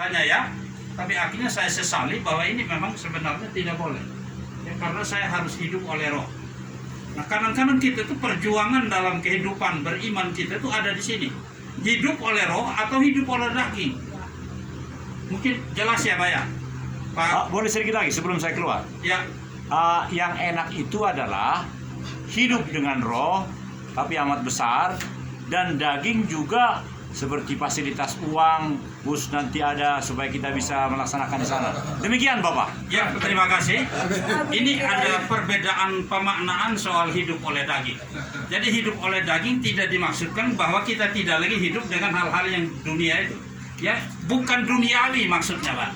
rasanya ya. Tapi akhirnya saya sesali bahwa ini memang sebenarnya tidak boleh. Ya, karena saya harus hidup oleh roh. Nah, kadang-kadang kita itu perjuangan dalam kehidupan beriman kita itu ada di sini. Hidup oleh roh atau hidup oleh daging. Mungkin jelas ya Pak ya? Pak, Boleh sedikit lagi sebelum saya keluar. ya, Yang enak itu adalah hidup dengan roh, tapi amat besar, dan daging juga seperti fasilitas uang, bus nanti ada supaya kita bisa melaksanakan di sana. Demikian Bapak. ya, terima kasih. Ini ada perbedaan pemaknaan soal hidup oleh daging. Jadi hidup oleh daging tidak dimaksudkan bahwa kita tidak lagi hidup dengan hal-hal yang dunia itu. Ya, bukan duniawi maksudnya Pak.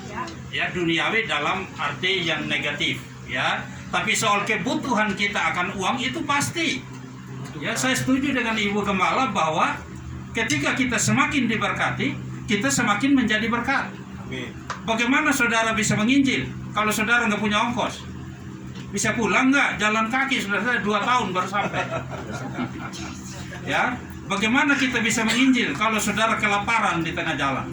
Ya, duniawi dalam arti yang negatif. Ya, tapi soal kebutuhan kita akan uang itu pasti. Ya, saya setuju dengan Ibu Gembala bahwa ketika kita semakin diberkati, kita semakin menjadi berkat. Bagaimana saudara bisa menginjil kalau saudara nggak punya ongkos? Bisa pulang nggak? Jalan kaki sudah 2 tahun baru sampai. Ya, bagaimana kita bisa menginjil kalau saudara kelaparan di tengah jalan?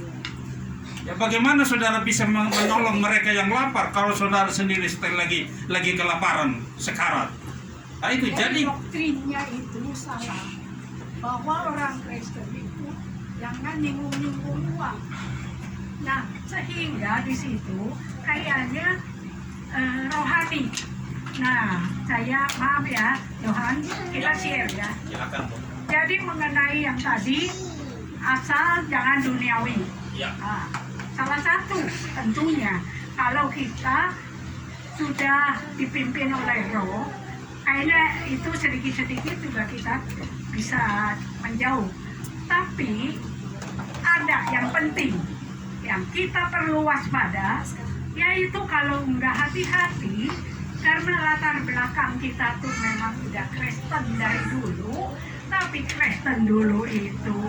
Ya, bagaimana saudara bisa menolong mereka yang lapar kalau saudara sendiri lagi kelaparan sekarat? Nah, itu jadi doktrinnya itu salah, bahwa orang Kristen itu jangan nyinggung-nyinggung uang. Nah, sehingga di situ kayaknya rohani. Nah, saya maaf ya, Johan, kita share ya. silakan. Jadi mengenai yang tadi, asal jangan duniawi. Ya. Nah, salah satu tentunya kalau kita sudah dipimpin oleh roh, kayaknya itu sedikit-sedikit juga kita bisa menjauh. Tapi ada yang penting yang kita perlu waspada, yaitu kalau nggak hati-hati, karena latar belakang kita tuh memang udah Kristen dari dulu, tapi Kristen dulu itu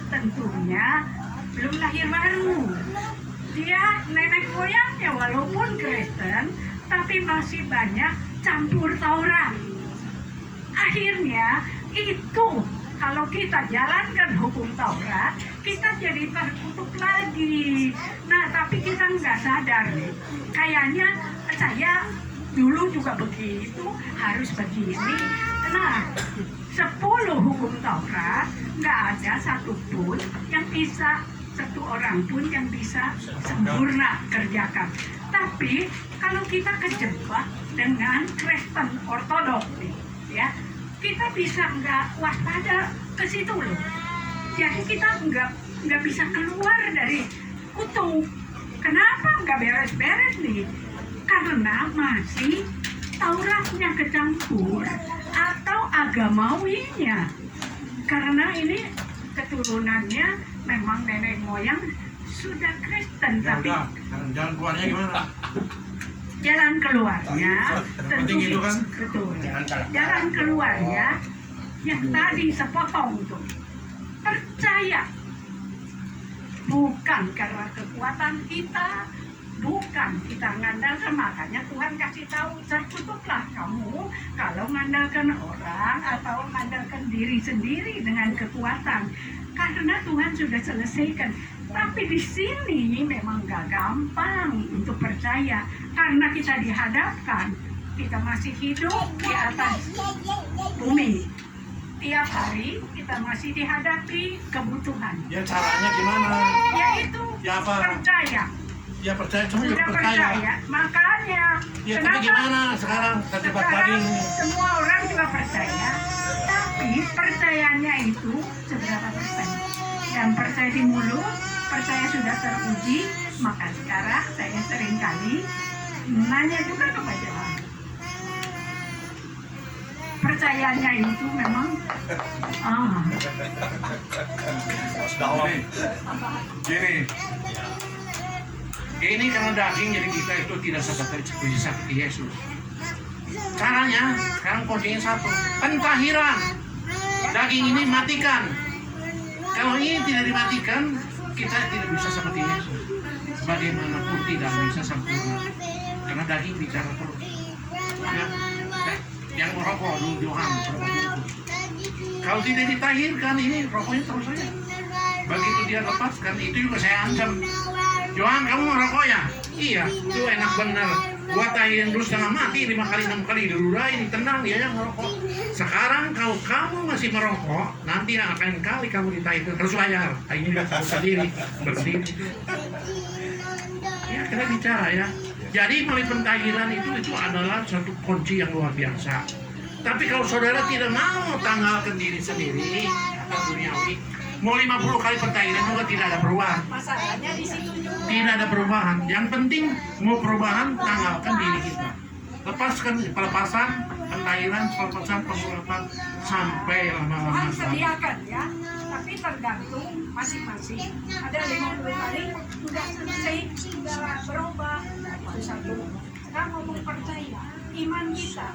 tentunya belum lahir baru. Dia nenek moyangnya walaupun Kristen, tapi masih banyak campur Taurat. Akhirnya itu kalau kita jalankan hukum Taurat, kita jadi terkutuk lagi. Nah, tapi kita nggak sadar nih. Kayaknya saya dulu juga begitu, harus begini. Nah, 10 hukum Taurat nggak ada satupun yang bisa, satu orang pun yang bisa sempurna kerjakan. Tapi kalau kita kejebak dengan Kristen Ortodoks nih, ya, kita bisa nggak waspada ke situ loh. Jadi kita nggak bisa keluar dari kutu. Kenapa nggak beres-beres nih? Karena masih Tauratnya kecampur atau agamawinya. Karena ini keturunannya memang nenek moyang sudah Kristen, tapi jalan keluarnya gimana? jalan keluarnya tentu itu kan? betul. Jalan keluarnya yang tadi sepotong tuh, percaya, bukan karena kekuatan kita, bukan kita ngandalkan. Makanya Tuhan kasih tahu, terkutuplah kamu kalau ngandalkan orang atau ngandalkan diri sendiri dengan kekuatan, karena Tuhan sudah selesaikan. Tapi di sini memang gak gampang untuk percaya, karena kita dihadapkan, kita masih hidup di atas bumi. Tiap hari kita masih dihadapi kebutuhan. Ya caranya gimana? Yaitu Ya apa? percaya. Ya percaya, cuma juga Sudah percaya. Makanya Ya tapi gimana sekarang terjebak tadi? semua orang juga percaya, tapi percayanya itu seberapa persen? Yang percaya di mulut, percaya sudah teruji. Maka sekarang saya seringkali nanya juga kepada orang, percayanya itu memang Gini, ini karena daging jadi kita itu tidak bisa seperti Yesus. Caranya sekarang kuncinya satu, pentahiran. Daging ini matikan. Kalau ini tidak dimatikan, kita tidak bisa seperti Yesus. Bagaimanapun tidak bisa sempurna, karena daging bicara terus. Ya, yang merokok dulu Johan, kalau tidak ditahirkan ini rokoknya terus saja. Begitu dia lepaskan, itu juga saya ancam. Johan, kamu merokok ya? Iya, itu enak bener. Gua tahirin dulu setengah mati, 5 kali 6 kali dilurain, tenang dia yang merokok. Sekarang kalau kamu masih merokok, nanti akan kali kamu ditahirin harus bayar. Ini udah tahu sendiri, berdiri. Ya, kita bicara ya. Jadi melalui pentahiran itu adalah satu kunci yang luar biasa. Tapi kalau saudara tidak mau tanggalkan diri sendiri atau duniawi, mau 50 kali pentahiran juga tidak ada perubahan. Masalahnya di situ juga. Tidak ada perubahan. Yang penting mau perubahan, tanggalkan diri kita. Lepaskan pelepasan, pentahiran, pelepasan, pengurapan sampai lama-lama. Tuhan sediakan ya, tapi tergantung masing-masing. Ada 50 kali sudah selesai, sudah berubah. Itu satu. Sekarang ngomong percaya, iman kita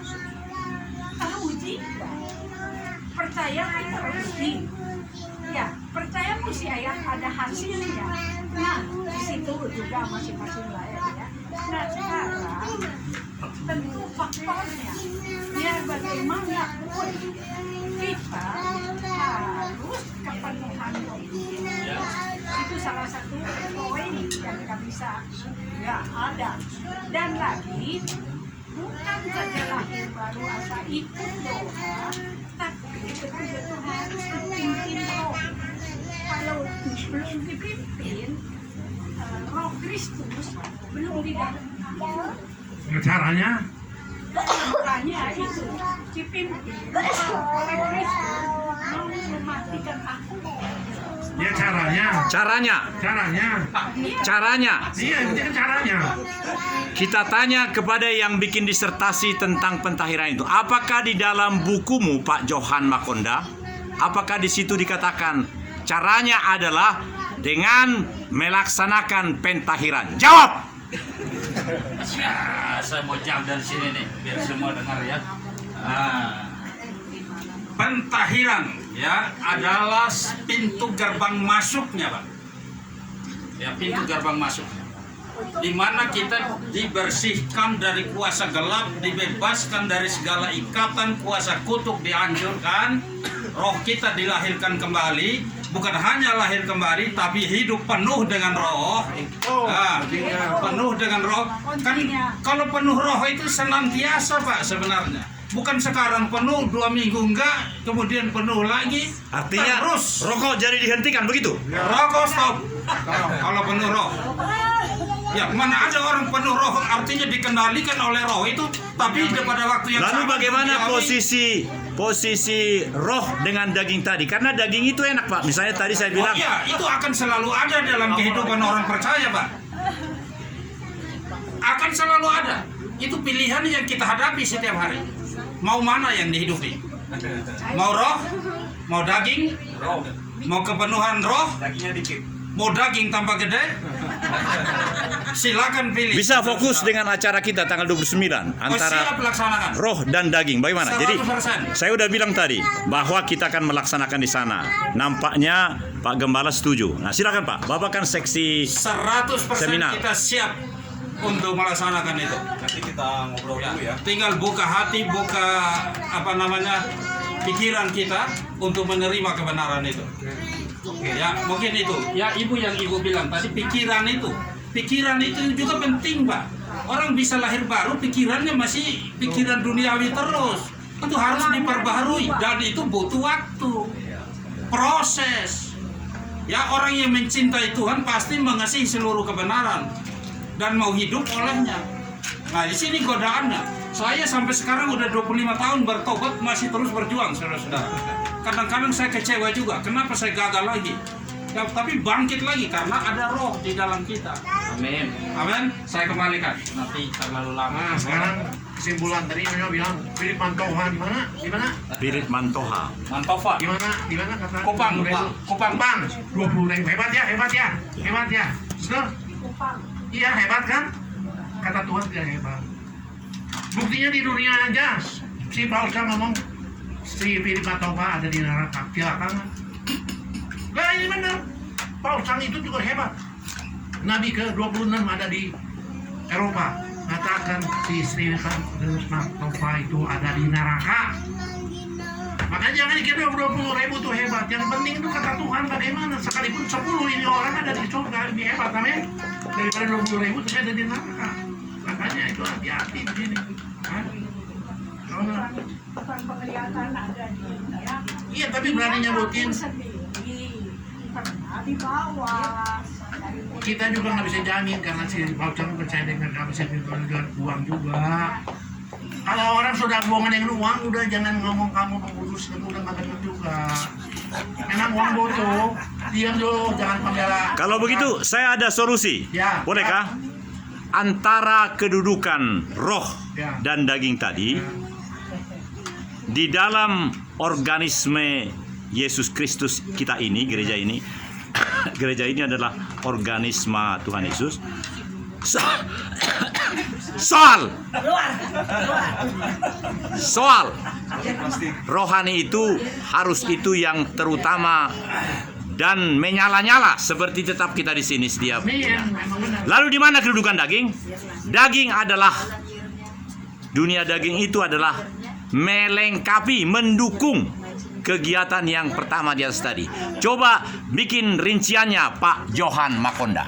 teruji. Percaya kita teruji. Ya, percaya mesti ada hasilnya. Nah, di situ juga masing-masing lain ya. Nah, sekarang tentu faktornya. Ya, bagaimanapun kita harus kepenuhan roh. Itu salah satu poin yang kita bisa nggak ada. Dan lagi bukan saja lahir baru asal ikut doa, tapi betul-betul harus dipimpin roh. Kalau belum dipimpin, roh Kristus belum didalam. Caranya? Makanya itu dipimpin oleh Kristus mau mematikan aku. Ya caranya. Caranya, Iya, itu kan caranya. kita tanya kepada yang bikin disertasi tentang pentahiran itu. Apakah di dalam bukumu, Pak Johan Makonda, apakah di situ dikatakan caranya adalah dengan melaksanakan pentahiran? Jawab! Ya, saya mau jawab dari sini nih, biar semua dengar ya. Pentahiran ya adalah pintu gerbang masuknya, Pak. Ya, pintu gerbang masuknya. Di mana kita dibersihkan dari kuasa gelap, dibebaskan dari segala ikatan, kuasa kutuk dihancurkan, roh kita dilahirkan kembali, bukan hanya lahir kembali, tapi hidup penuh dengan roh. Penuh dengan roh. Kan kalau penuh roh itu senantiasa, Pak, sebenarnya. Bukan sekarang penuh, 2 minggu enggak, kemudian penuh lagi. Artinya terus rokok jadi dihentikan begitu? rokok stop. Kalau penuh roh. Ya, mana ada orang penuh roh artinya dikendalikan oleh roh itu, tapi pada waktu yang Lalu sama bagaimana dialami. posisi roh dengan daging tadi? Karena daging itu enak, Pak. Misalnya tadi saya bilang, iya, itu akan selalu ada dalam kehidupan orang percaya, Pak. Akan selalu ada. Itu pilihan yang kita hadapi setiap hari. Mau mana yang dihidupi? Mau roh? Mau daging? Mau kepenuhan roh? Dagingnya dikit. Mau daging tambah gede? Silakan pilih. bisa fokus dengan acara kita tanggal 29 siap antara laksanakan. roh dan daging. Bagaimana? Jadi 100%. saya udah bilang tadi bahwa kita akan melaksanakan di sana. Nampaknya Pak Gembala setuju. Nah, silakan Pak. Bapak kan seksi 100% Seminar. kita siap untuk melaksanakan itu. Nanti kita ngobrol dulu ya. Tinggal buka hati, buka pikiran kita untuk menerima kebenaran itu. Ya, mungkin itu. Ya, ibu yang ibu bilang tadi pikiran itu juga penting, Pak. Orang bisa lahir baru, pikirannya masih pikiran duniawi terus. Itu harus diperbaharui dan itu butuh waktu, proses. Ya, orang yang mencintai Tuhan pasti mengasihi seluruh kebenaran dan mau hidup olehnya. Nah, di sini godaannya. Saya sampai sekarang udah 25 tahun bertobat, masih terus berjuang, saudara-saudara. Kadang-kadang saya kecewa juga, kenapa saya gagal lagi? Ya, tapi bangkit lagi karena ada roh di dalam kita. Amin. Amin. Saya kembalikan. Nanti terlalu lama. Nah, sekarang kesimpulan tadi Nyonya bilang Philip Mantoha di mana? Di mana? Pirit Mantoha. Mantova. Di mana? Di mana kata? Kupang, Kupang. Kupang. Kupang. 20.000. Hebat ya, hebat ya. Hebat ya. Betul? Iya, hebat kan? Kata Tuhan tidak hebat. Buktinya di dunia aja. Si Paulus ngomong si Philip Mantoha ada di neraka. Silakan. Nah, ini benar. Paulus itu juga hebat. Nabi ke-26 ada di Eropa. Katakan si Philip Mantoha itu ada di neraka. Makanya jangan dikira 20.000 tuh hebat. Yang penting itu kata Tuhan bagaimana. Sekalipun 10 ini orang ada di surga lebih hebat, amin. Daripada 20.000 tapi ada di neraka. Makanya itu hati-hati di sini. Hah? Bukan penglihatan ada di dunia. Iya, tapi berani nyebutin. Sendiri pernah dibawa. Kita juga nggak bisa jamin karena si voucher percaya dengan kami dengan uang juga. Kalau orang sudah bohongan dengan uang, udah jangan ngomong kamu mengurus itu udah nggak benar juga. Memang uang butuh, diam dulu, jangan pembela. Kalau begitu, saya ada solusi. Ya. Bolehkah? Antara kedudukan roh Ya. dan daging tadi, di dalam organisme Yesus Kristus kita ini, gereja ini, gereja ini adalah organisme Tuhan Yesus. Soal rohani itu harus itu yang terutama dan menyala-nyala seperti tetap kita di sini setiap. Lalu di mana kedudukan daging? Daging adalah dunia daging itu adalah melengkapi, mendukung kegiatan yang pertama di atas tadi. Coba bikin rinciannya Pak Johan Makonda.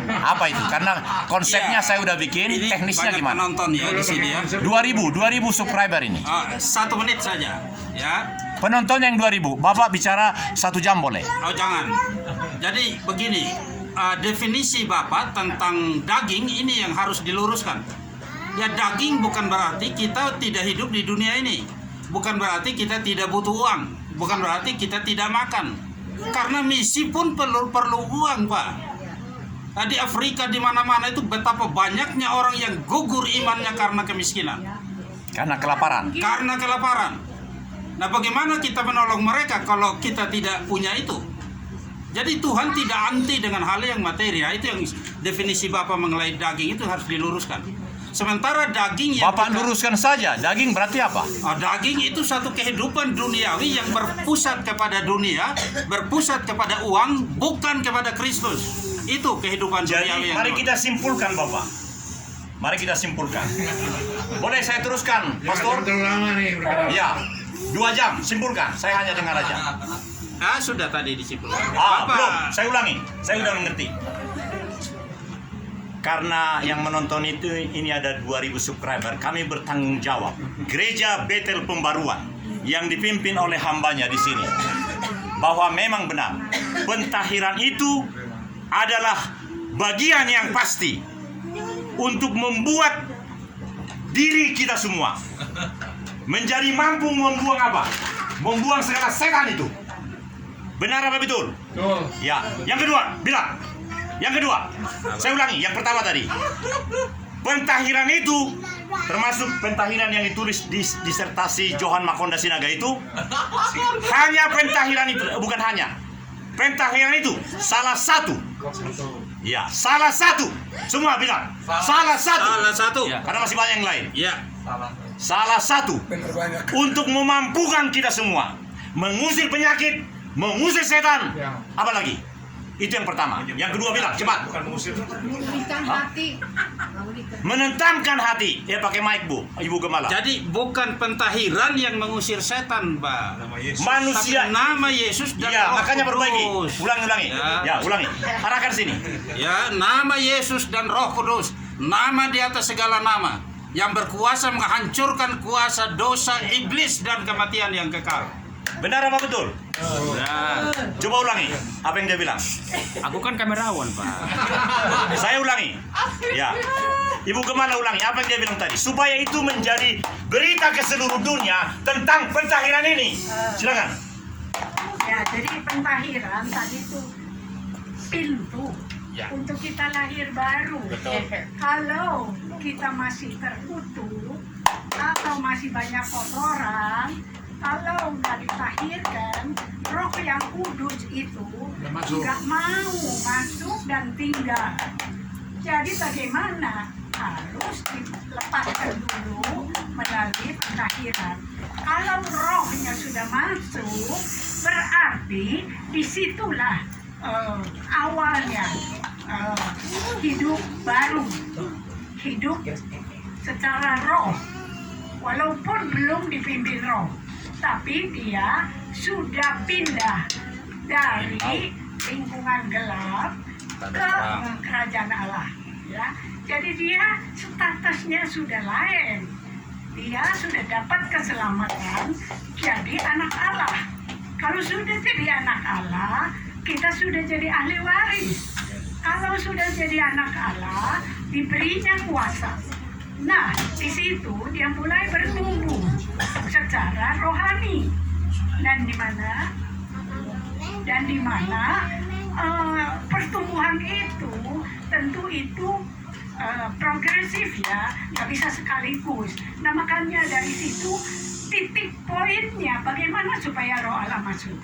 Apa itu? Karena konsepnya saya udah bikin, Ini teknisnya banyak gimana? penonton ya di sini ya. 2000 subscriber ini. 1 menit saja ya. Penonton yang 2000, Bapak bicara 1 jam boleh? Oh jangan. Jadi begini, definisi Bapak tentang daging ini yang harus diluruskan. Ya daging bukan berarti kita tidak hidup di dunia ini. Bukan berarti kita tidak butuh uang. Bukan berarti kita tidak makan. Karena misi pun perlu uang, Pak. Di Afrika di mana-mana itu betapa banyaknya orang yang gugur imannya karena kemiskinan. Karena kelaparan. Karena kelaparan. Nah, bagaimana kita menolong mereka kalau kita tidak punya itu? Jadi Tuhan tidak anti dengan hal yang materi. Itu yang definisi Bapak mengenai daging itu harus diluruskan. Sementara daging yang Bapak luruskan saja, daging berarti apa? daging itu satu kehidupan duniawi yang berpusat kepada dunia, berpusat kepada uang, bukan kepada Kristus. Itu kehidupan duniawi Jadi yang mari kita simpulkan Bapak. Mari kita simpulkan. Boleh saya teruskan, Pastor? Terlalu lama nih. Ya, 2 jam, simpulkan. Saya hanya dengar aja. sudah tadi disimpulkan. Belum, saya ulangi. Saya udah mengerti. Karena yang menonton itu ini ada 2000 subscriber, kami bertanggung jawab. Gereja Betel Pembaruan yang dipimpin oleh hambanya di sini, bahwa memang benar pentahiran itu adalah bagian yang pasti untuk membuat diri kita semua menjadi mampu membuang apa? Membuang segala setan itu. Benar apa betul? Betul. Ya. Yang kedua, bilang. Yang kedua, saya ulangi, yang pertama tadi. Pentahiran itu, termasuk pentahiran yang ditulis di disertasi Johan Makonda Sinaga itu, hanya pentahiran itu, bukan hanya. Pentahiran itu salah satu. Ya, salah satu. Semua bilang, salah satu. Salah satu. Karena masih banyak yang lain. Ya. Salah satu. Untuk memampukan kita semua mengusir penyakit, mengusir setan. Apa lagi? Itu yang pertama. Yang kedua bilang, cepat. Memulihkan hati. Menentamkan hati. Ya pakai mic, Bu. Ibu Gemala. Jadi bukan pentahiran yang mengusir setan, Pak. Manusia. Tapi nama Yesus dan Ya, Roh makanya perbaiki. Kudus. Ulangi. Ya, ulangi. Arahkan sini. Ya, nama Yesus dan Roh Kudus, nama di atas segala nama, yang berkuasa menghancurkan kuasa dosa iblis dan kematian yang kekal. Benar apa betul? Ya. Coba ulangi. Apa yang dia bilang? Aku kan kamerawan, Pak. Saya ulangi. Ya. Ibu Gemala ulangi. Apa yang dia bilang tadi? Supaya itu menjadi berita ke seluruh dunia tentang pentahiran ini. Silakan. Ya, jadi pentahiran tadi itu pintu untuk kita lahir baru. Kalau kita masih terkutuk atau masih banyak kotoran, kalau nggak ditahirkan, Roh yang Kudus itu nggak mau masuk dan tinggal. Jadi bagaimana? Harus dilepaskan dulu melalui pentahiran. Kalau rohnya sudah masuk, berarti disitulah awalnya hidup baru, hidup secara roh, walaupun belum dipimpin roh. tapi dia sudah pindah dari lingkungan gelap ke kerajaan Allah, ya. Jadi dia statusnya sudah lain. Dia sudah dapat keselamatan jadi anak Allah. Kalau sudah jadi anak Allah, kita sudah jadi ahli waris. Kalau sudah jadi anak Allah, diberinya kuasa. Nah, di situ dia mulai bertumbuh secara rohani. Dan di mana pertumbuhan itu tentu itu progresif, ya, nggak bisa sekaligus. Nah, makanya dari situ titik poinnya bagaimana supaya roh Allah masuk.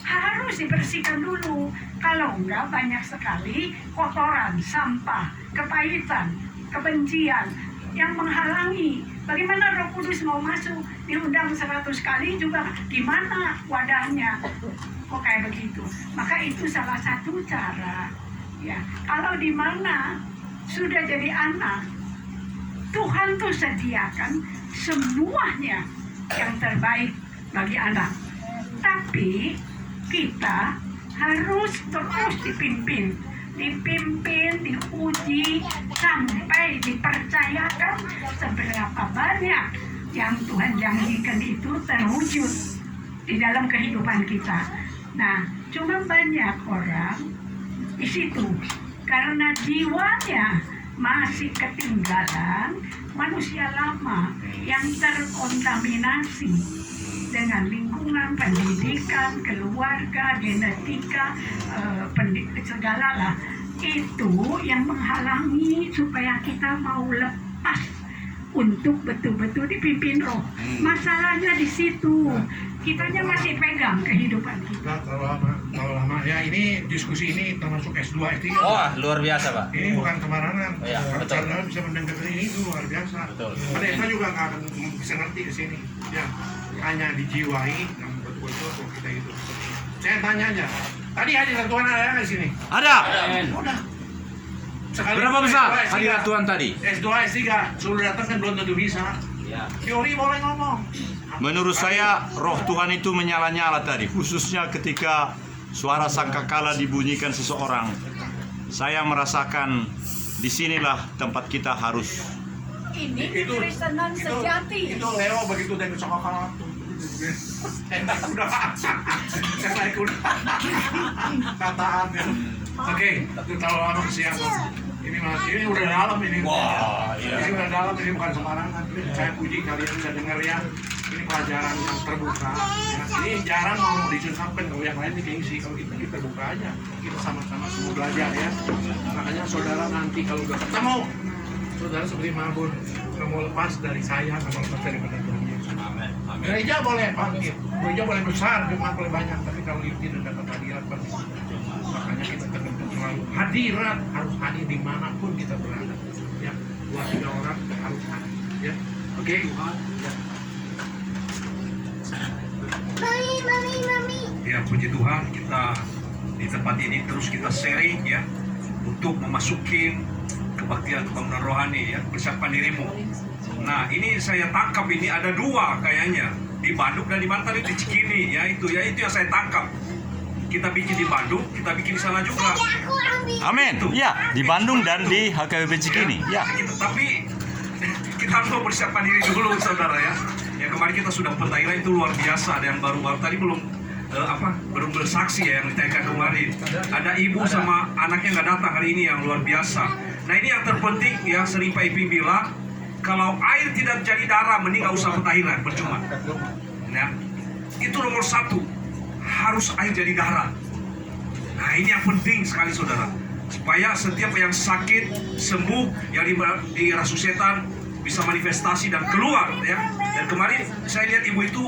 Harus dibersihkan dulu. Kalau enggak, banyak sekali kotoran, sampah, kepahitan, kebencian yang menghalangi. Bagaimana Roh Kudus mau masuk? Diundang 100 kali juga gimana wadahnya? Kok kayak begitu? Maka itu salah satu cara. Ya, kalau di mana sudah jadi anak, Tuhan tuh sediakan semuanya yang terbaik bagi anak. Tapi kita harus terus dipimpin, diuji sampai dipercayakan seberapa banyak yang Tuhan janjikan itu terwujud di dalam kehidupan kita. Nah, cuma banyak orang di situ karena jiwanya masih ketinggalan manusia lama yang terkontaminasi dengan lingkungan, pendidikan, keluarga, genetika, segala lah. Itu yang menghalangi supaya kita mau lepas untuk betul-betul dipimpin roh. Masalahnya di situ. Kitanya masih pegang kehidupan kita. Terlalu lama. Ya, ini diskusi ini termasuk S2, S3. Wah, luar biasa, Pak. Ini bukan sembarangan. Oh, iya, Kalau betul. saudara bisa mendengar ini itu luar biasa. Betul. Pendeta juga nggak akan bisa ngerti di sini. Ya, hanya dijiwai yang betul-betul kalau kita itu. Saya tanya aja. Tadi hadirat Tuhan ada nggak di sini? Ada. Udah. Sekali Berapa besar S2, S3. hadirat Tuhan tadi? S2, S3. Suruh datang kan belum tentu bisa. Teori boleh ngomong. Menurut saya roh Tuhan itu menyala-nyala tadi, khususnya ketika suara sangkakala dibunyikan seseorang. Saya merasakan disinilah tempat kita harus. Ini kekristenan sejati. Itu Leo begitu dari sangkakala tuh. Enak udah. Saya naik udah. Kataan ya. Oke, itu terlalu lama kesiangan. Ini udah dalam ini. Wah, iya. Ini udah dalam, ini bukan sembarangan. Saya puji kalian bisa dengar ya. Ini pelajaran yang terbuka. Ya. Ini jarang mau diungkapkan, kalau yang lain ini gengsi. Kalau kita terbuka aja, kita sama-sama semua belajar ya. Makanya saudara nanti kalau udah ketemu, saudara seperti Mabur, nggak mau lepas dari saya, nggak mau lepas dari Tuhan Yesus. Amin. Amin. Gereja boleh bangkit, gereja boleh besar, jemaat boleh banyak, tapi kalau itu tidak dapat hadirat pasti. Makanya kita terbentuk selalu hadirat, harus hadir dimanapun kita berada. Ya, 2-3 orang harus hadir. Ya, oke. Ya. Ya, puji Tuhan, kita di tempat ini terus kita sharing ya untuk memasuki kebaktian kebangunan rohani ya, persiapan dirimu. Nah, ini saya tangkap ini ada 2 kayaknya di Bandung dan di mana tadi di Cikini ya itu yang saya tangkap. Kita bikin di Bandung, kita bikin di sana juga. Amin. Ya, di Bandung dan di HKBP Cikini. Ya. Gitu. Tapi kita harus mempersiapkan diri dulu, saudara ya. Ya, kemarin kita sudah pentairan itu luar biasa. Ada yang baru-baru tadi belum belum bersaksi ya yang ditekan kemarin. Ada ibu sama anaknya nggak datang hari ini yang luar biasa. Nah, ini yang terpenting ya, sering Pak Ipin bilang, kalau air tidak jadi darah, mending nggak usah pentairan, percuma. Nah, itu nomor 1. Harus air jadi darah. Nah, ini yang penting sekali saudara, supaya setiap yang sakit sembuh, yang dirasuh setan bisa manifestasi dan keluar ya. Dan kemarin saya lihat ibu itu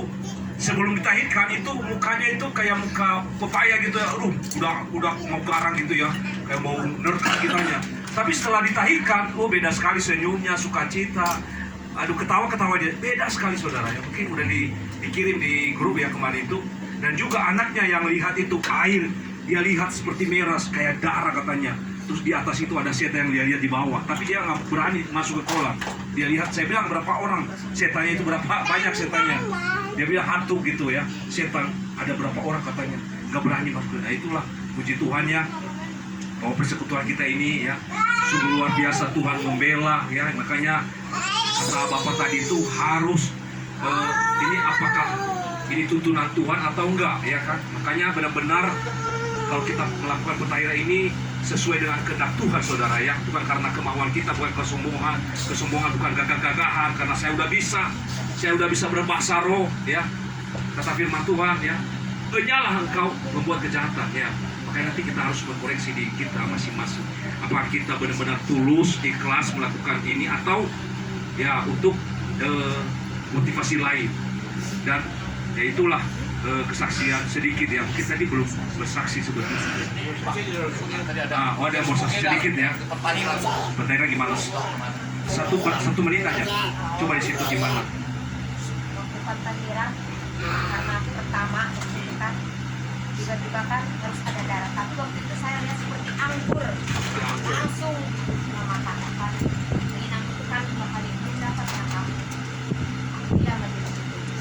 sebelum ditahirkan itu mukanya itu kayak muka pepaya gitu ya, udah mau garang gitu ya, kayak mau nerka kitanya. Tapi setelah ditahirkan, oh beda sekali senyumnya, sukacita, aduh ketawa dia, beda sekali saudara ya. Mungkin udah dikirim di grup ya kemarin itu. Dan juga anaknya yang lihat itu air, dia lihat seperti merah kayak darah katanya. Terus di atas itu ada setan yang dia lihat di bawah, tapi dia nggak berani masuk ke kolam. Dia lihat, saya bilang berapa orang setannya itu, berapa banyak setannya. Dia bilang hantu gitu ya, setan. Ada berapa orang katanya nggak berani masuk. Nah itulah puji Tuhan ya, bahwa persekutuan kita ini ya sungguh luar biasa. Tuhan membela ya, makanya kata Bapak tadi itu harus ini apakah ini tuntunan Tuhan atau enggak ya kan. Makanya benar-benar kalau kita melakukan petaira ini sesuai dengan kehendak Tuhan, saudara ya, bukan karena kemauan kita, bukan kesombongan bukan gagah-gagahan karena saya udah bisa berbahasa roh ya, kata firman Tuhan ya, enyalah engkau membuat kejahatan ya. Makanya nanti kita harus berkoreksi di kita masing-masing, apakah kita benar-benar tulus ikhlas melakukan ini atau ya untuk motivasi lain. Dan ya itulah kesaksian sedikit ya, mungkin tadi belum bersaksi sebetulnya. Ada mau saksi sedikit ya. Petaira gimana? Satu menit aja. Coba di situ gimana? Waktu petaira, karena pertama waktu kan tiba-tiba kan harus ada darah, tapi waktu itu saya lihat seperti anggur, langsung mengatakan ingin anggur itu kan 2 kali itu dapat nakam. Iya begitu.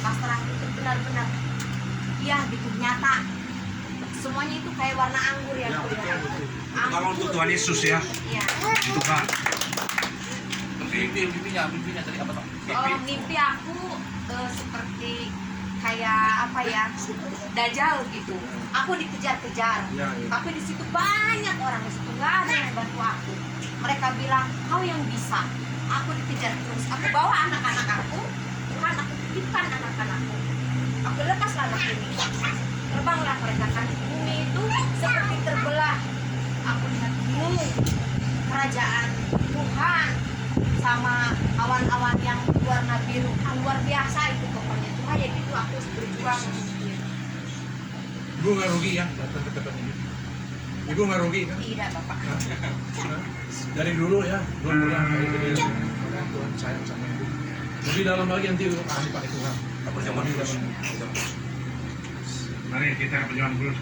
Pas terakhir itu benar-benar iya gitu nyata, semuanya itu kayak warna anggur ya. Kalau untuk Tuhan Yesus ya. Iya. Itu kan. Mimpinya tadi apa, Pak? Mimpi aku seperti kayak apa ya, Dajjal gitu. Aku dikejar-kejar, tapi di situ banyak orang, di situ nggak ada yang bantu aku. Mereka bilang kau yang bisa. Aku dikejar terus. Aku bawa anak-anak aku, Tuhan aku titipkan anak-anakku. Aku lepas anak ini, terbanglah mereka kan. Bumi itu seperti terbelah. Aku lihat kerajaan Tuhan sama awan-awan yang warna biru, luar biasa itu pokoknya. Cuma ya gitu aku berjuang. Ibu nggak rugi ya datang ke tempat ini? Ibu nggak rugi kan? Tidak Bapak. Dari dulu ya, belum pernah kali ini Tuhan sayang sama ibu. Lebih dalam lagi nanti untuk ahli Pak Tuhan. Perjamuan dulu. Mari kita perjamuan dulu.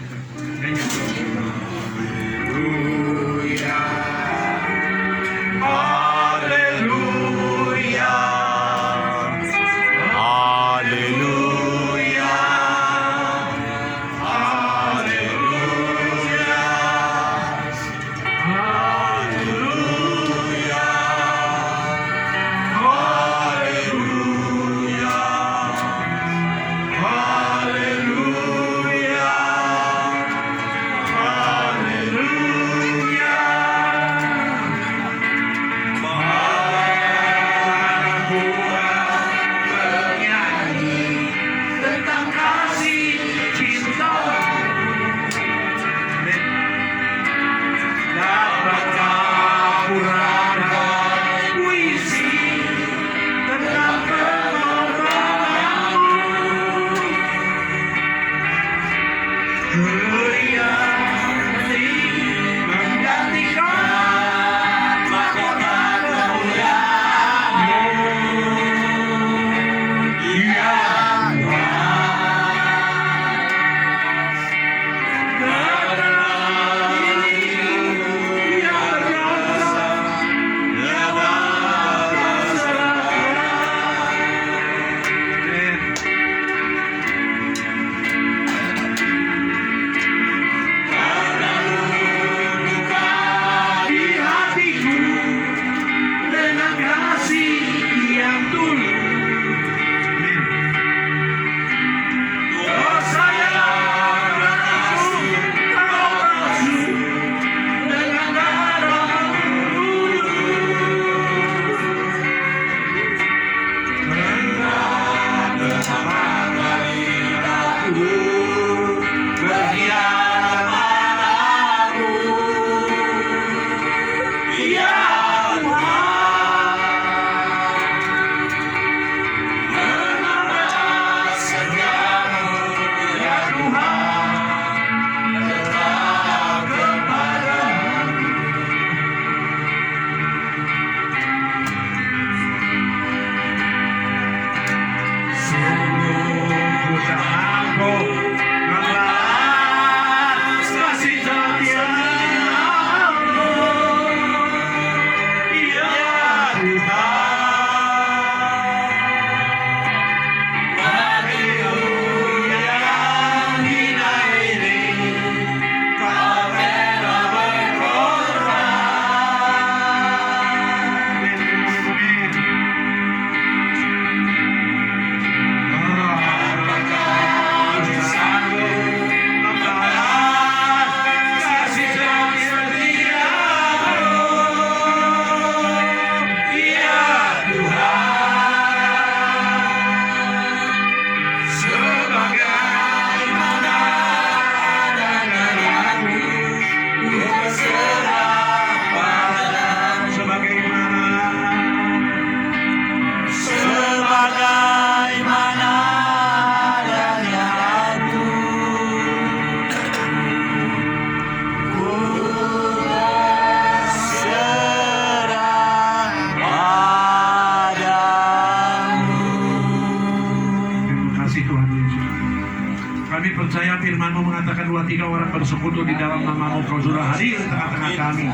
3 orang bersekutu di dalam nama-Mu, Kau sudah hadir di tengah-tengah kami.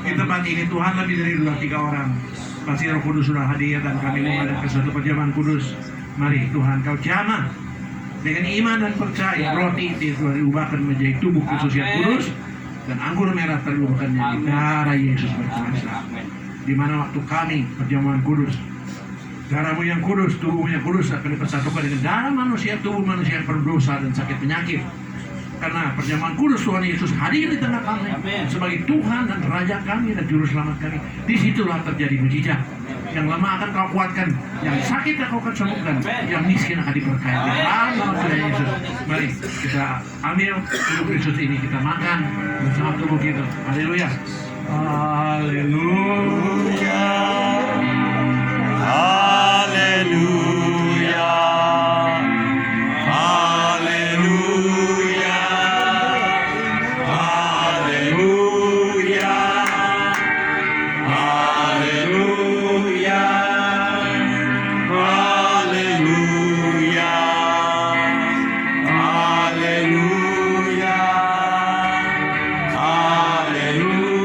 Di tempat ini Tuhan, lebih dari 2-3 orang pasti Roh Kudus sudah hadir dan kami mengadakan satu perjamuan kudus. Mari Tuhan, Kau jamah dengan iman dan percaya roti itu diubahkan menjadi tubuh Kristus yang kudus, dan anggur merah terubahkan menjadi darah Yesus berkuasa. Di mana waktu kami perjamuan kudus, darah-Mu yang kudus, tubuh-Mu yang kudus akan dipersatukan dengan darah manusia, tubuh manusia yang berdosa dan sakit penyakit. Karena perjamuan kudus Tuhan Yesus hadir di tengah kami sebagai Tuhan dan Raja kami dan Juru Selamat kami. Disitulah terjadi mujizat. Yang lemah akan Kau kuatkan, yang sakit Kau akan sembuhkan, yang miskin akan diberkati. Dalam nama Tuhan Yesus, mari kita ambil tubuh Kristus ini, kita makan bersama tubuh kita. Haleluya. Haleluya. Haleluya. Haleluya. Haleluya. Haleluya. Haleluya. Haleluya. Haleluya.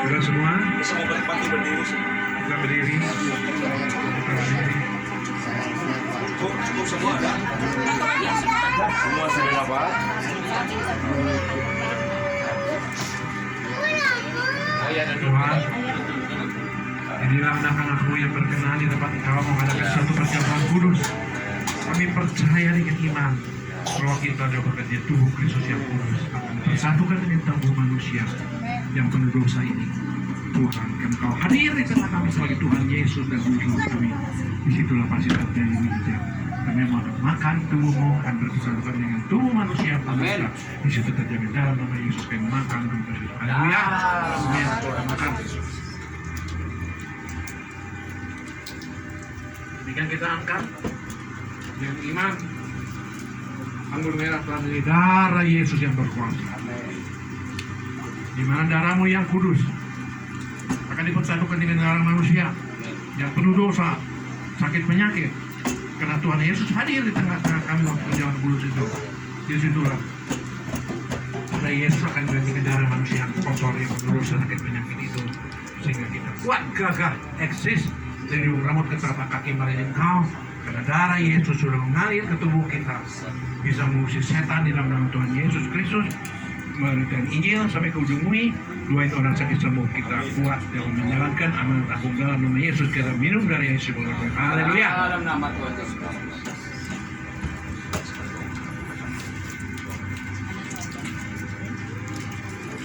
Sudah semua? Kita berdiri. Semua sudah dapat? Tuhan, inilah anak-anak-Mu yang berkenan di tempat Engkau mengadakan satu perjamuan kudus. Kami percaya dengan iman bahwa kita adalah bekerja tubuh Kristus yang kudus akan bersatukan dengan tubuh manusia yang penuh dosa ini. Tuhan, Engkau hadir di tengah kami sebagai Tuhan Yesus dan Juru Selamat kami. Disitulah pasti terjadi mujizat. Kami mau makan tubuh-Mu akan bersatukan dengan tubuh manusia yang penuh dosa. Di situ terjadi dalam nama Yesus kami makan dan bersatu. Haleluya. Amin. Makan. Demikian kita angkat dengan iman. Anggur merah telah menjadi darah Yesus yang berkuasa. Di mana darah-Mu yang kudus akan dipersatukan dengan darah manusia yang penuh dosa, sakit penyakit. Karena Tuhan Yesus hadir di tengah-tengah kami waktu perjamuan kudus itu. Di situlah darah Yesus akan menggantikan darah manusia yang kotor, yang penuh dosa, sakit penyakit itu, sehingga kita kuat, gagah, eksis dari ujung rambut ke telapak kaki melayani Engkau. Karena darah Yesus sudah mengalir ke tubuh kita, bisa mengusir setan di dalam nama Tuhan Yesus Kristus. Memberikan Injil sampai ke ujung bumi, doain orang sakit sembuh. Kita kuat dalam menjalankan amanat agung dalam nama Yesus. Kita minum dari Yesus. Haleluya. Dalam nama Tuhan Yesus.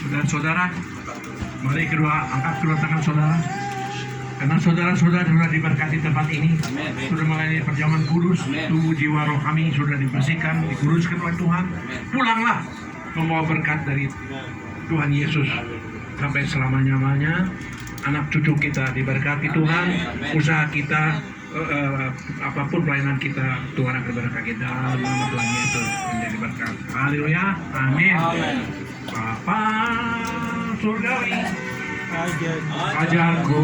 Saudara-saudara, mari angkat kedua tangan saudara. Karena saudara-saudara sudah diberkati tempat ini, sudah melayani perjamuan kudus, tubuh jiwa roh kami sudah dibersihkan, dikuduskan oleh Tuhan. Pulanglah membawa berkat dari Tuhan Yesus sampai selama-lamanya. Anak cucu kita diberkati Tuhan, usaha kita, apapun pelayanan kita, Tuhan akan berkati dalam nama Tuhan Yesus menjadi berkat. Haleluya, amin. Bapa surgawi, ajarku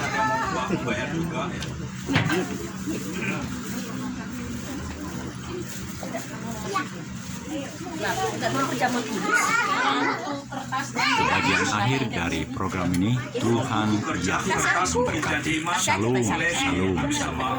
Aku bayar juga. Bagian akhir dari program ini, Tuhan Yesus memberkati. Shalom, shalom.